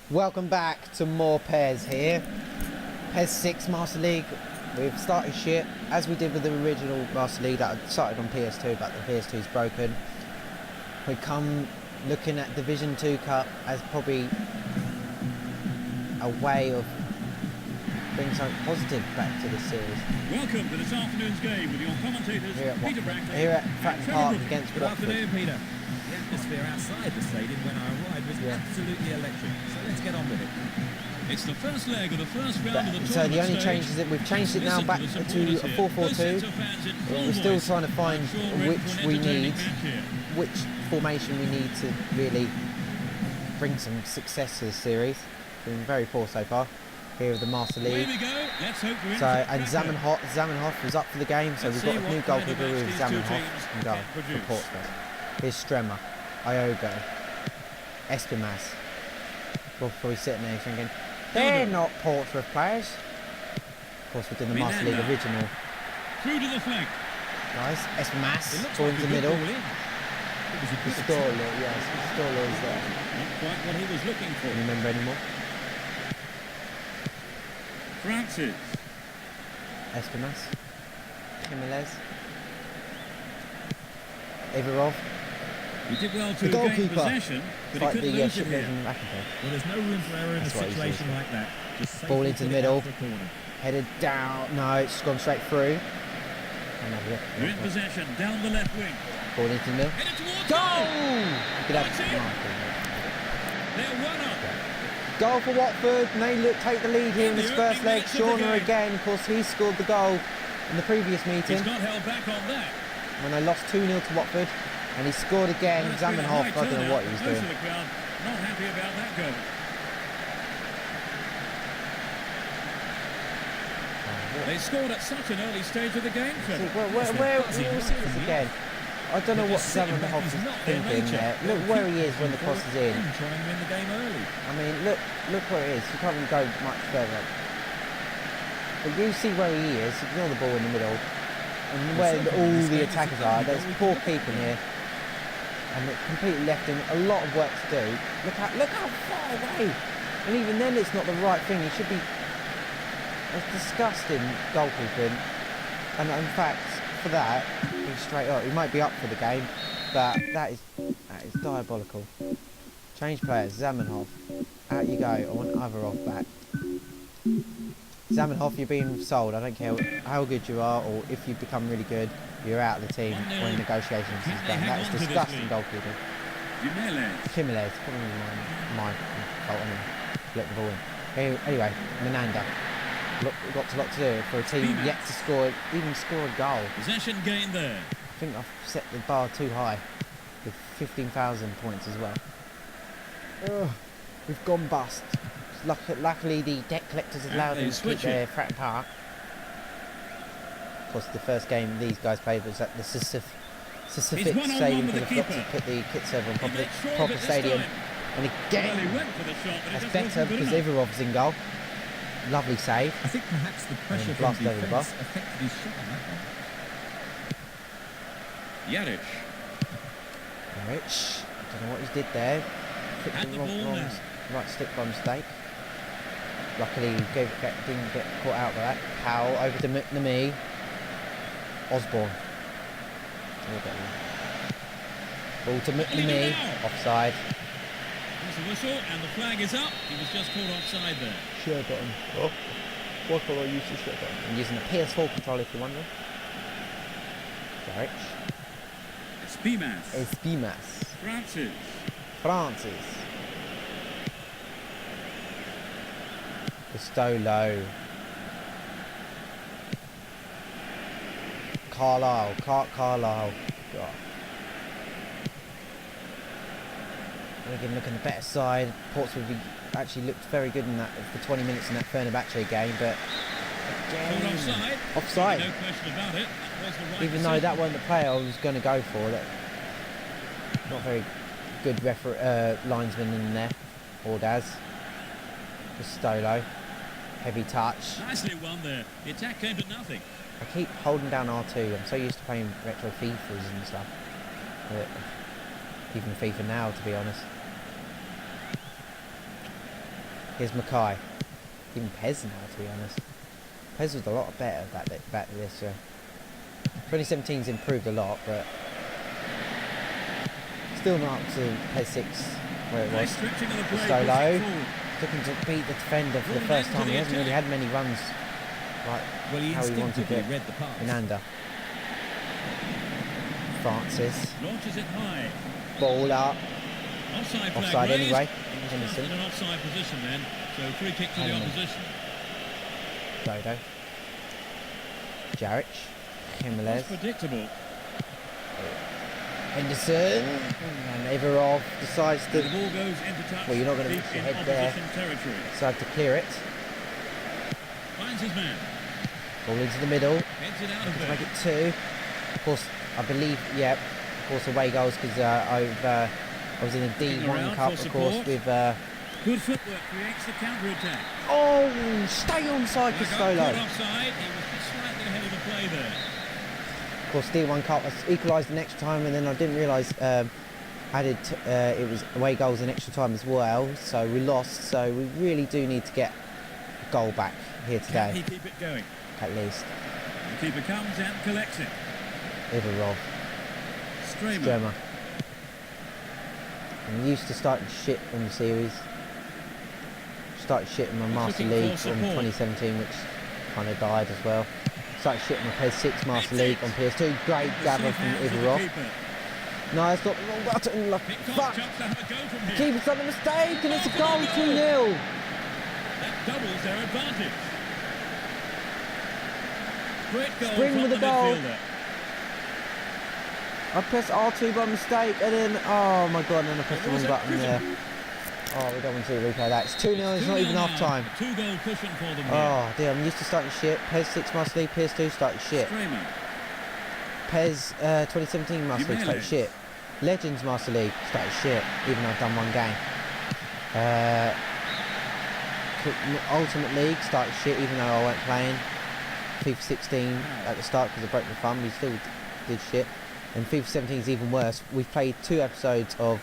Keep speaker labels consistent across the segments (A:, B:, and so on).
A: Welcome back to more PES here. PES 6 Master League. We've started shit, as we did with the original Master League that started on PS2, but the PS2 is broken. We come looking at Division 2 Cup as probably a way of bringing something positive back to this series.
B: Welcome to this afternoon's game with your commentators, Peter Brackley.
A: Here at Fratton Park against
C: Good
A: Watford.
C: afternoon, Peter. The atmosphere outside the stadium when I arrived was absolutely electric, so let's get on with it.
B: It's the first leg of the first round of the tournament.
A: So the only change is that we've changed it now back to a 4-4-2. We're still trying to find which we need, which formation we need to really bring some success to this series. Been very poor so far. Here with the Master League. So, and Zamenhof was up for the game, so we've got a new goalkeeper with Zamenhof and goal for Portsmouth. Here's Stremmer, Iogo, Espimas. We're probably sitting there thinking, they're not Portsmouth players. Of course, we're doing the Master League original.
B: Through to the flank.
A: Guys, Espimas, ball into the middle. Pistorlo, yes, Pistorlo is there.
B: Not quite what he was looking for.
A: Can you remember anymore?
B: Francis.
A: Espimas. Jimenez. Ivarov.
B: He did well to
A: The
B: gain
A: goalkeeper.
B: possession, but
A: Like
B: he couldn't
A: the
B: lose it here.
C: Well, there's no room for error in a situation like that. Just
A: Ball into the middle.
C: the corner.
A: Headed down. No, it's gone straight through.
B: They're in possession, down the left wing.
A: Ball into the middle.
B: Headed towards
A: Goal! Good
B: That's it.
A: have
B: They're one up.
A: Goal for Watford, and they take the lead here in this first leg. Shauna again, of course, he scored the goal in the previous meeting
B: He's not held back on that.
A: when they lost 2-0 to Watford, and he scored again. Zamenhof, I don't know what he was
B: Most
A: doing.
B: of the crowd not happy about that goal. They scored at such an early stage of the game, Trevor.
A: Where will we see this again? I don't know what Zamenhof is thinking there. Look where he is when the cross is in.
C: Trying to win the game early.
A: I mean, look where it is. You can't even go much further. But you see where he is. Ignore the ball in the middle, and where all the attackers are. There's poor keeping here, and it completely left him a lot of work to do. Look how far away. And even then, it's not the right thing. He should be. It's disgusting goalkeeping, and in fact, for that, he's straight up. He might be up for the game, but that is diabolical. Change players. Zamenhof, out you go. I want Ivarov back. Zamenhof, you're being sold. I don't care how good you are, or if you become really good, you're out of the team when negotiations is done. That is disgusting goalkeeping. Jimenez, probably my fault anyway. Let the ball in. Anyway, Menanda. We've got a lot to do for a team yet to score, even score a goal.
B: Possession gain there.
A: I think I've set the bar too high with 15,000 points as well. We've gone bust. Luckily, the debt collectors allowed them to keep their Fratton Park. Of course, the first game these guys played was at the Sisyphic Stadium, because they forgot to put the kit server on proper stadium. And again, that's better because Ivarov's in goal. Lovely save.
C: I think perhaps the pressure from defence affected his shot on that one.
B: Yaric.
A: I don't know what he did there. Picked the right stick by mistake. Luckily, he didn't get caught out by that. Powell over to McNamee. Osborne. Ball to McNamee. Offside.
B: There's a whistle and the flag is up. He was just caught offside there.
A: Share button. Oh. Why can't I use the share button? I'm using the PS4 controller if you're wondering. Garich. Espimas. Francis. Pistolo. Carlisle. Carlisle. God. Again, looking at the better side. Portsmouth actually looked very good in that for 20 minutes in that Fenerbahce game, but again, offside.
B: No question about it. That was the right
A: Even though that wasn't the player I was going to go for. That not very good linesman in there. Ordaz. Pistolo. Heavy touch.
B: Nicely won there. The attack came to nothing.
A: I keep holding down R2. I'm so used to playing retro FIFAs and stuff. Even FIFA now, to be honest. Here's Mackay. Even PES now, to be honest. PES was a lot better back this year. 2017's improved a lot, but still not up to PES 6 where it was. Stolo looking to beat the defender for the first time. He hasn't really had many runs like how he wanted it. Inanda. Francis.
B: Launches it high.
A: Ball up. Offside anyway.
B: Henderson. In an offside position then, so free kick to the opposition.
A: Dodo. Jarich. Jimenez.
B: Predictable.
A: Henderson. And Everov decides to...
B: The ball goes into touch.
A: Well, you're not going to miss your head there. Decide to clear it.
B: Finds his man.
A: Ball into the middle.
B: Heads it out of
A: To
B: there.
A: make it 2. Of course, I believe, yeah, of course away goals because I was in a D1 Cup, of course, with...
B: Good footwork creates the counter-attack.
A: Oh, stay onside for Stolo.
B: Offside. He was just slightly ahead of the play there.
A: Of course, D1 Cup was equalised the extra time, and then I didn't realise it was away goals in extra time as well, so we lost. So we really do need to get a goal back here today.
B: Can he keep it going?
A: At least.
B: The keeper comes and collects it.
A: Ivarov. Strema. I'm used to starting shit on the series. Started shit in my Master League from 2017, which kind of died as well. Started shit in my PES 6 Master League on PS2. Great gather from Ivarov. No, it's not the wrong button. Look, fuck! The keeper's done a mistake and it's a goal, 2-0.
B: That doubles their advantage. Great goal
A: Spring
B: from
A: with
B: the
A: a goal.
B: midfielder.
A: I pressed R2 by mistake and then, oh my god, and then I pressed the wrong button there. Oh, we don't want to replay that. It's 2-0, it's not even half time.
B: 2-goal cushion for them.
A: Oh dear, I'm used to starting shit. PES 6 Master League, PS2 started shit. PES 2017 Master League started shit. Legends Master League started shit, even though I've done one game. Ultimate League started shit, even though I weren't playing. FIFA 16 at the start because I broke my thumb, we still did shit. And FIFA 17 is even worse. We've played 2 episodes of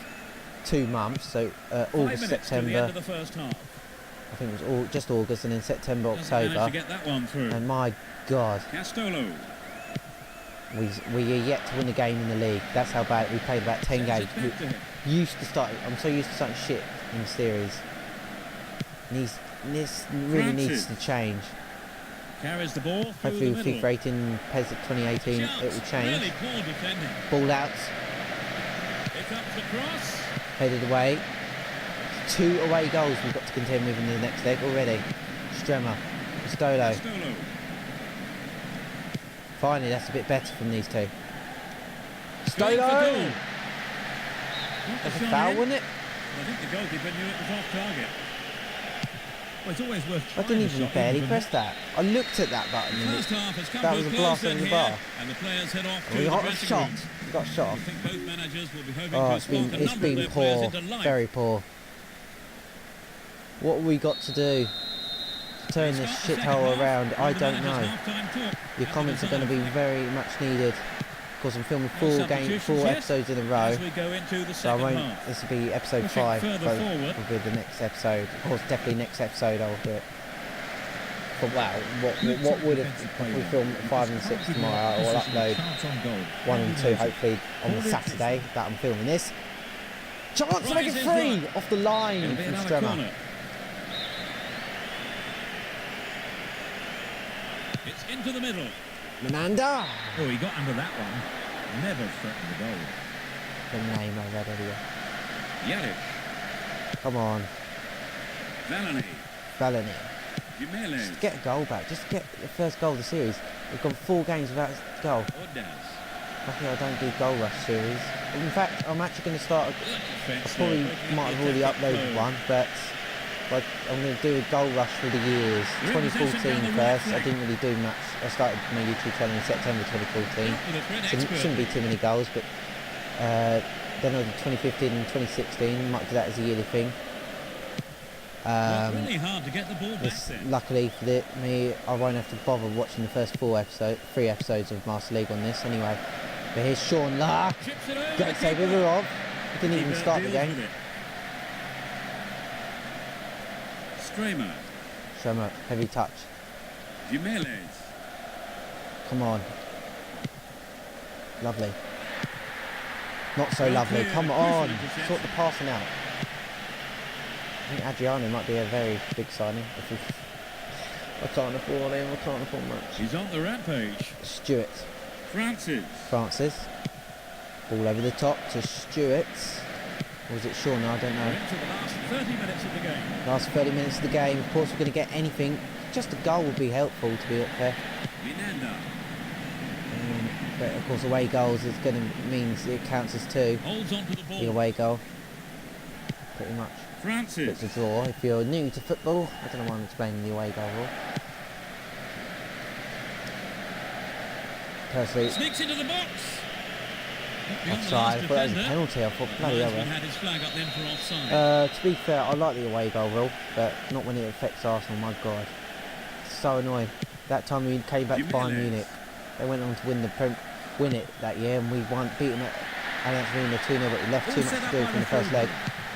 A: 2 months, so August, September.
B: The first half.
A: I think it was just August, and then September, October.
B: To get that one through.
A: And my God,
B: Castolo.
A: we are yet to win a game in the league. That's how bad we played about 10 games. I'm so used to starting shit in the series. This really needs to change.
B: Carries the ball.
A: Hopefully with FIFA 18 PES 2018 it will change.
B: Really poor defending.
A: Ball out.
B: Here comes the cross.
A: Headed away. 2 away goals we've got to contend with in the next leg already. Strema. Stolo. Finally, that's a bit better from these 2. Stolo! That's a foul, wasn't it?
B: I think the goalkeeper knew it was off target.
C: Well, it's always worth
A: I didn't even barely press that. I looked at that button and that was a blast on the bar.
B: And the players head off to
A: We
B: the
A: got
B: dressing
A: shot.
B: rooms.
A: We got shot.
B: I think both managers will be hoping
A: Oh,
B: to
A: it's
B: spark a
A: been
B: number of their
A: poor,
B: players into life.
A: very poor. What have we got to do to turn this shithole around? I don't know. Your comments are going to be very much needed. Of course, I'm filming 4 episodes in a row, so I won't. This will be episode 5. Will be the next episode. Of course, definitely next episode I'll do it. But wow, what would if we film 5 and 6 tomorrow? I will upload 1 and 2 hopefully on the Saturday that I'm filming this. Chance to make it 3 off the line from Strema.
B: It's into the middle.
A: Menanda.
C: Oh, he got under that one. Never threatened the goal.
A: The name I read earlier.
B: Yarish.
A: Come on. Valani. Just get a goal back. Just get the first goal of the series. We've gone 4 games without a goal. Luckily I don't do goal rush series. In fact, I'm actually going to start. I probably might have already uploaded one, but I'm going to do a goal rush for the years. 2014 first. I didn't really do much. I started my YouTube channel in September 2014. So it shouldn't be too many goals, but then I did 2015 and 2016. Might do that as a yearly thing.
B: Really hard to get the ball back there.
A: Luckily for me, I won't have to bother watching the first 3 episodes of Master League on this anyway. But here's Sean La. Great save Ivarov. He didn't even start the game. Strömer, heavy touch.
B: Jimenez.
A: Come on. Lovely. Not so lovely. Come on. Sort the passing out. I think Adriano might be a very big signing. I can't afford him. I can't afford much.
B: He's on the rampage.
A: Stewart. Francis. Ball over the top to Stewart. Or was it Shaw? No, I don't know.
B: Into the last 30 minutes of the game.
A: Last 30 minutes of the game. Of course, we're going to get anything. Just a goal would be helpful, to be up there.
B: Minanda.
A: But of course, away goals is going to means it counts as 2.
B: Holds on to the ball.
A: The away goal. Pretty much.
B: Francis.
A: It's a draw. If you're new to football, I don't know why I'm explaining the away goal rule. Personally,
B: Sneaks into the box.
A: offside. I thought that was a penalty. I thought bloody hell.
B: Had his flag up then for offside.
A: To be fair, I like the away goal rule, but not when it affects Arsenal. My God, it's so annoying. That time we came back to Bayern Munich, they went on to win it that year, and we beat them at Allianz Arena 2-0, but we left too much to do from the first leg.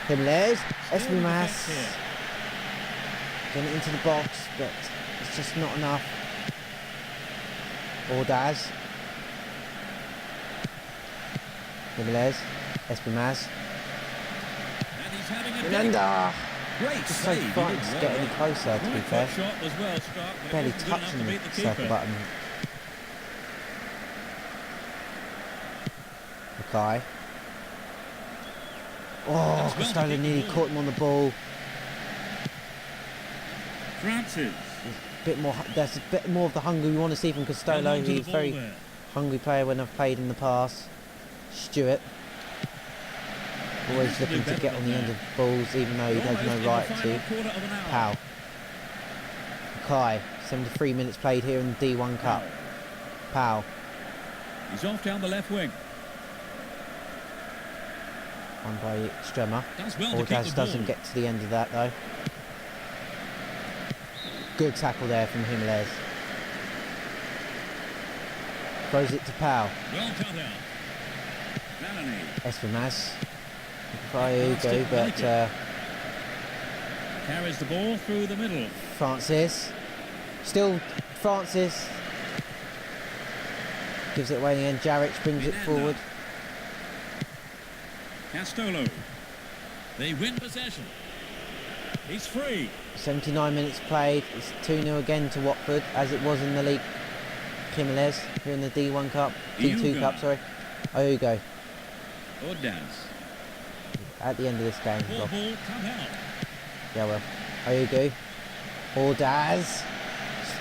A: Jimenez, Esmimas, getting it into the box, but it's just not enough. Ordaz. Jimenez, Esmimas.
B: And he's having a
A: Minanda.
C: Great
A: Just so
C: save.
A: frightened to get any closer, to be fair.
B: Shot was well struck, but
A: Barely
B: it wasn't good enough
A: touching
B: to
A: the
B: beat the
A: circle
B: keeper.
A: button. Mackay. Oh, Costello nearly caught him on the ball.
B: Francis.
A: There's a bit more of the hunger we want to see from Costello.
B: Held on to the
A: He's a
B: ball
A: very
B: there.
A: hungry player when I've played in the past. Stewart. Always looking to get on the end of balls, even though he has no right to. Powell. Mackay. 73 minutes played here in the D1 Cup. Powell.
B: He's off down the left wing.
A: Won by Strömer.
B: Does well to keep the
A: Ordaz doesn't
B: ball.
A: get to the end of that though. Good tackle there from Jimenez. Throws it to Powell.
B: Well cut out. Vanani.
A: Esmimas. Go, but
B: Carries the ball through the middle.
A: Francis. Still Francis. Gives it away in the end. Jaric brings it forward.
B: Castolo. They win possession. He's free.
A: 79 minutes played. It's 2-0 again to Watford, as it was in the league. Jimenez here in the D1 Cup. D2 Cup, sorry. Ogo.
B: Ordaz.
A: At the end of this game.
B: Ball come out.
A: Yeah, well. Ogo. Ordaz.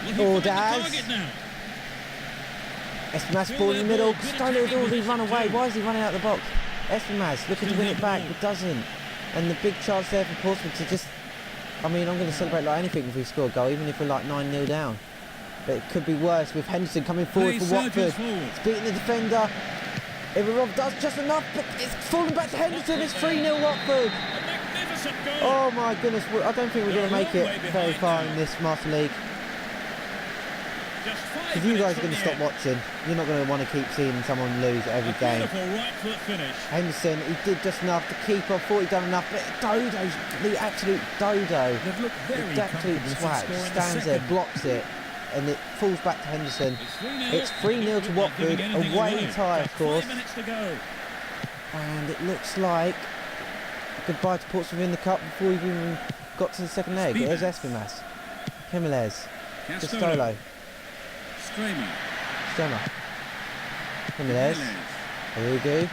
B: Will he find the
A: Ordaz.
B: target now?
A: Esmimas ball in the middle. Costello had already run away. Why is he running out the box? Esmimas looking to win it back, but doesn't. And the big chance there for Portsmouth to just... I mean, I'm going to celebrate like anything if we score a goal, even if we're like 9-0 down. But it could be worse with Henderson coming forward for Watford. It's beating the defender. Ivarov does just enough, but it's falling back to Henderson. It's 3-0 Watford.
B: A magnificent goal.
A: Oh my goodness, I don't think we're going to make it very far in this Master League.
B: Just 5
A: If you
B: minutes
A: guys are
B: from
A: going to
B: the
A: stop
B: end.
A: watching, you're not going to want to keep seeing someone lose at every
B: A
A: game.
B: beautiful right foot finish.
A: Henderson, he did just enough. The keeper thought he'd done enough, but Dodo's the absolute Dodo.
C: They've looked very
A: The absolute
C: comfortable since
A: swag
C: scoring the
A: stands there,
C: second.
A: blocks it, and it falls back to Henderson.
B: It's 3-0.
A: It's 3-0 to Watford, away tie, of course.
B: 5 minutes to go.
A: And it looks like goodbye to Portsmouth in the cup before we've even got to the second leg. There's Esmimas, Jimenez, Costello, Strömer, Jimenez, Ayugu,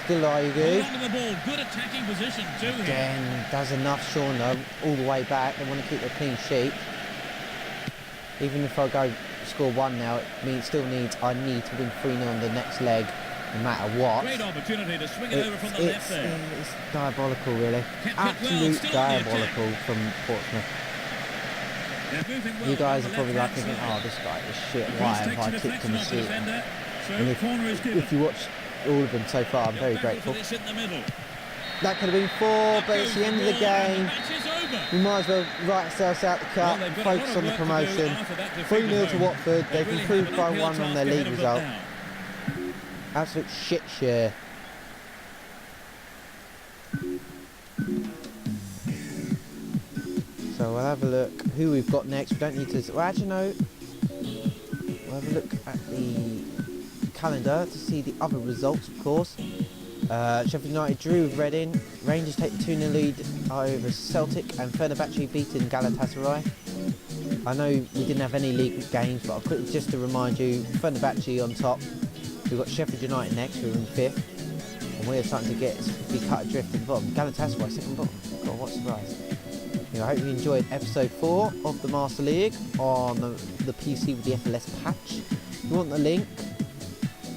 A: still Ayugu.
B: Hold on to the ball. Good attacking position too here.
A: Again, does enough, Sean, though, all the way back. They want to keep a clean sheet. Even if I go score 1 now, it still needs, I need to win 3-0 on the next leg, no matter what.
B: Great opportunity to swing it over from the left there.
A: It's diabolical, really.
B: Kept it well,
A: Absolute
B: still on the attack.
A: diabolical from Portsmouth.
B: They're moving well
A: You guys are
B: down the
A: probably like
B: left-hand
A: thinking,
B: side.
A: oh, this guy is shit.
B: The
A: Why
B: cross
A: have
B: takes
A: I
B: a
A: kicked
B: deflection
A: him a
B: off the
A: seat?
B: defender, so
A: And
B: corner is given.
A: if you watch all of them so far, I'm very
B: Battle
A: grateful.
B: for this in the middle.
A: That could have been 4, but it's the end of the game.
B: Match is over.
A: We might as well write ourselves out the cup,
B: Well, they've got a lot
A: focus
B: of
A: on the
B: work to do
A: promotion.
B: after that defeat
A: 3-0
B: at
A: to
B: home.
A: Watford.
B: They
A: They've
B: really
A: improved
B: have an
A: by
B: uphill
A: 1 on
B: task
A: their
B: ahead
A: league
B: of them
A: result.
B: now.
A: Absolute shit share. So we'll have a look who we've got next. We don't need to... Well, actually, no. We'll have a look at the calendar to see the other results, of course. Sheffield United drew with Reading. Rangers take the 2-0 lead over Celtic, and Fenerbahce beating Galatasaray. I know we didn't have any league games, but I'll quickly just to remind you, Fenerbahce on top. We've got Sheffield United next, who are in 5th. And we're starting to be cut adrift at the bottom. Galatasaray second bottom. God, what a surprise. Anyway, I hope you enjoyed episode 4 of the Master League on the PC with the FLS patch. If you want the link,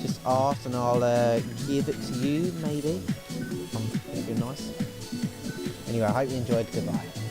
A: just ask and I'll give it to you, maybe. If you're nice. Anyway, I hope you enjoyed. Goodbye.